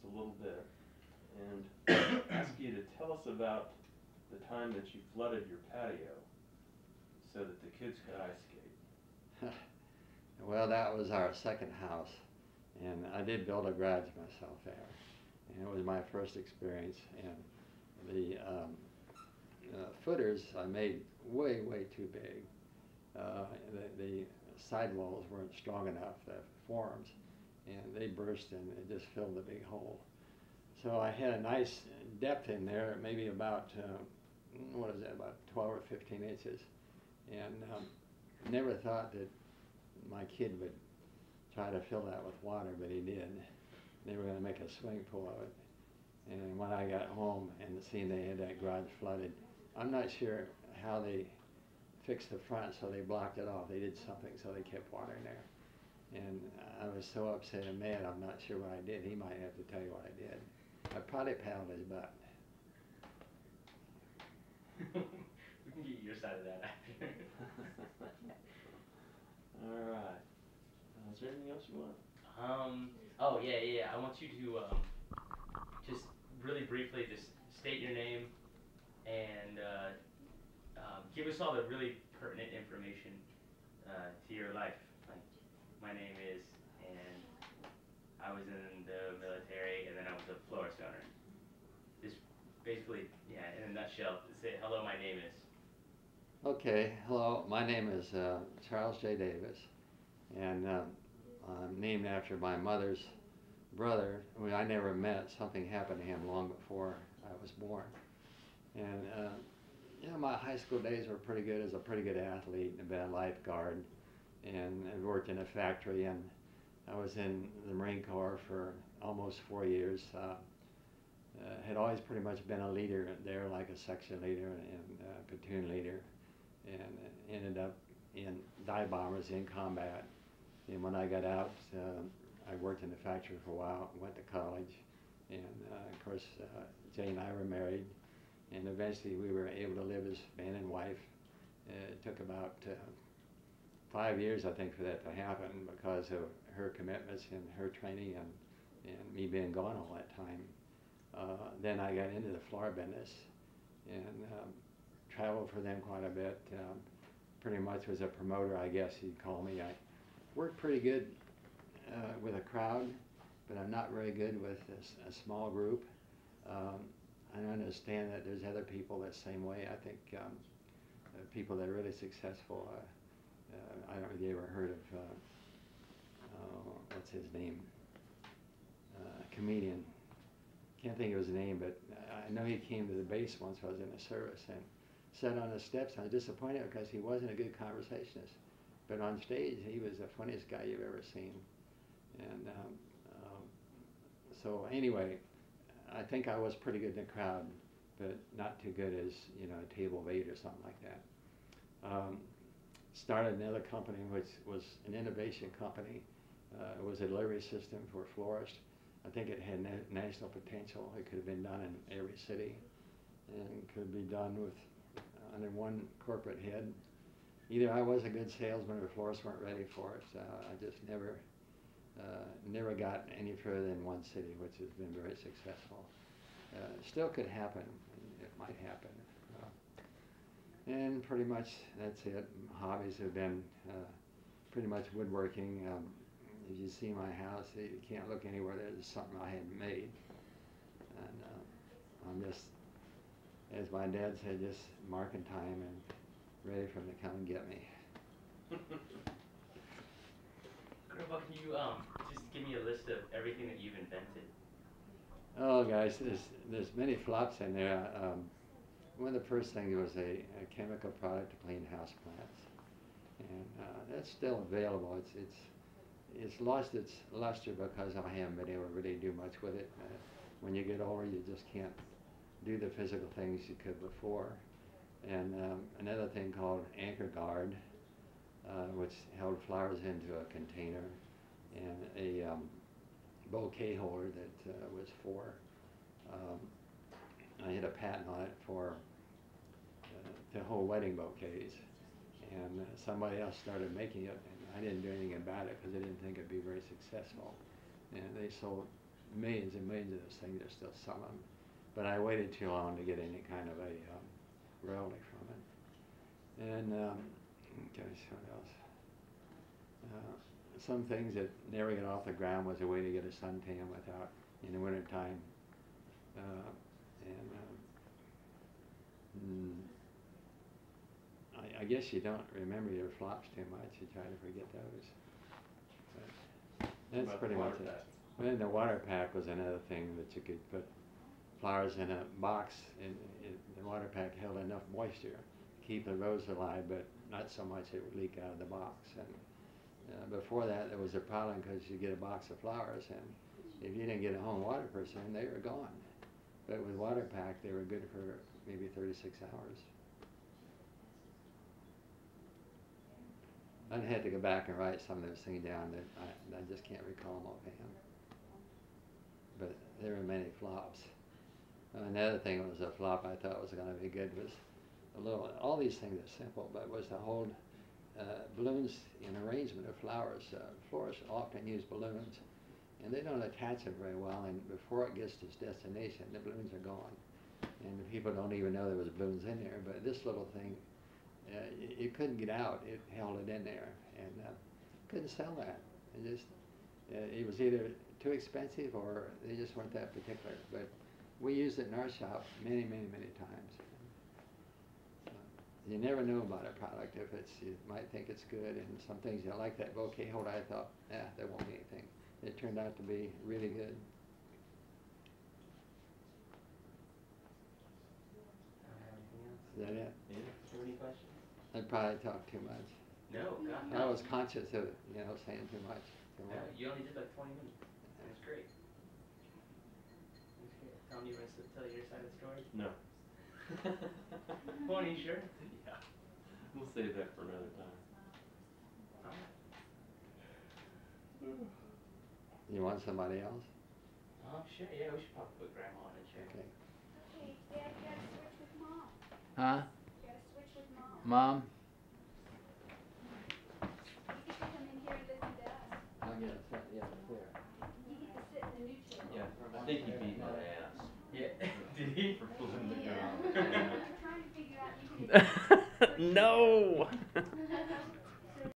a little bit and ask you to tell us about the time that you flooded your patio so that the kids could ice skate. Well, that was our second house, and I did build a garage myself there, and it was my first experience. And the footers I made way too big. The sidewalls weren't strong enough, the forms, and they burst and it just filled the big hole. So I had a nice depth in there, maybe about, what is that, about 12 or 15 inches. And never thought that my kid would try to fill that with water, but he did. They were going to make a swimming pool of it. And when I got home and seen they had that garage flooded, I'm not sure how they fixed the front, so they blocked it off. They did something so they kept water in there. And I was so upset and mad, I'm not sure what I did. He might have to tell you what I did. I probably paddled his butt. We can get your side of that after. All right. Is there anything else you want? Oh yeah. I want you to just really briefly just state your name and give us all the really pertinent information to your life. Like, my name is, and I was in the military, and then I was a florist owner. Just basically, yeah, in a nutshell, say hello, my name is. Okay, hello, my name is Charles J. Davis, and I'm named after my mother's brother, who I never met. Something happened to him long before I was born. And my high school days were pretty good. As a pretty good athlete, and been a lifeguard, and I worked in a factory, and I was in the Marine Corps for almost 4 years. Had always pretty much been a leader there, like a section leader and platoon leader, and ended up in dive bombers in combat. And when I got out, I worked in the factory for a while, went to college, and of course Jay and I were married, and eventually we were able to live as man and wife. It took about 5 years, I think, for that to happen because of her commitments and her training and me being gone all that time. Then I got into the flower business and traveled for them quite a bit. Pretty much was a promoter, I guess you'd call me. I worked pretty good with a crowd, but I'm not very good with a small group. I understand that there's other people that same way. I think people that are really successful, I don't know if you ever heard of, what's his name, comedian. Can't think of his name, but I know he came to the base once. I was in the service and sat on the steps. I was disappointed because he wasn't a good conversationist, but on stage he was the funniest guy you've ever seen. And so anyway, I think I was pretty good in the crowd, but not too good as, a table of 8 or something like that. Started another company which was an innovation company. It was a delivery system for Florist. I think it had national potential. It could have been done in every city and could be done with under one corporate head. Either I was a good salesman or Florists weren't ready for it. I just never got any further than one city, which has been very successful. Still could happen. It might happen. And pretty much that's it. Hobbies have been pretty much woodworking. If you see my house, you can't look anywhere. There's something I hadn't made. And I'm just, as my dad said, just marking time and ready for him to come and get me. Grandpa, can you just give me a list of everything that you've invented? Oh, guys, there's many flops in there. One of the first things was a chemical product to clean house plants, and that's still available. It's lost its luster because I haven't been able to really do much with it. When you get older, you just can't do the physical things you could before. And another thing called Anchor Guard, which held flowers into a container, and a bouquet holder that was for, I had a patent on it for to hold wedding bouquets, and somebody else started making it, and I didn't do anything about it because I didn't think it'd be very successful. And they sold millions and millions of those things. There's still some of them, but I waited too long to get any kind of a royalty from it. And gosh, what else? Some things that never get off the ground was a way to get a suntan without, in the wintertime. I guess you don't remember your flops too much. You try to forget those. But that's pretty much it. Well, then the water pack was another thing that you could put flowers in a box, and the water pack held enough moisture to keep the rose alive, but not so much it would leak out of the box. And before that, there was a problem because you get a box of flowers, and if you didn't get a home water person, they were gone. But with water pack, they were good for maybe 36 hours. I'd had to go back and write some of those things down that I just can't recall them offhand. But there were many flops. Another thing that was a flop I thought was going to be good was all these things are simple, but was to hold balloons in arrangement of flowers. Florists often use balloons, and they don't attach them very well, and before it gets to its destination, the balloons are gone. And the people don't even know there was balloons in there, but this little thing, it couldn't get out. It held it in there, and couldn't sell that. It was either too expensive or they just weren't that particular. But we used it in our shop many, many, many times. You never know about a product if you might think it's good, and some things you like that bouquet holder. I thought, that won't be anything. It turned out to be really good. Is that it? Yeah. Do any questions? I probably talked too much. No, God, I no. was conscious of, saying too much. No, you only did like 20 minutes. That's great. That's great. Tom, you want to tell your side of the story? No. Well, are you sure? Yeah. We'll save that for another time. You want somebody else? Sure, yeah, we should probably put Grandma in a chair. Okay. Okay, Dad, you gotta switch with Mom. Huh? You gotta switch with Mom. Mom? You get to come in here and listen to us. I'll get it. Yeah, there. You get to sit in the new chair. Yeah, I think he beat my ass. Yeah. Did he? For pulling the Yeah. gun. I'm trying to figure out, you can. No!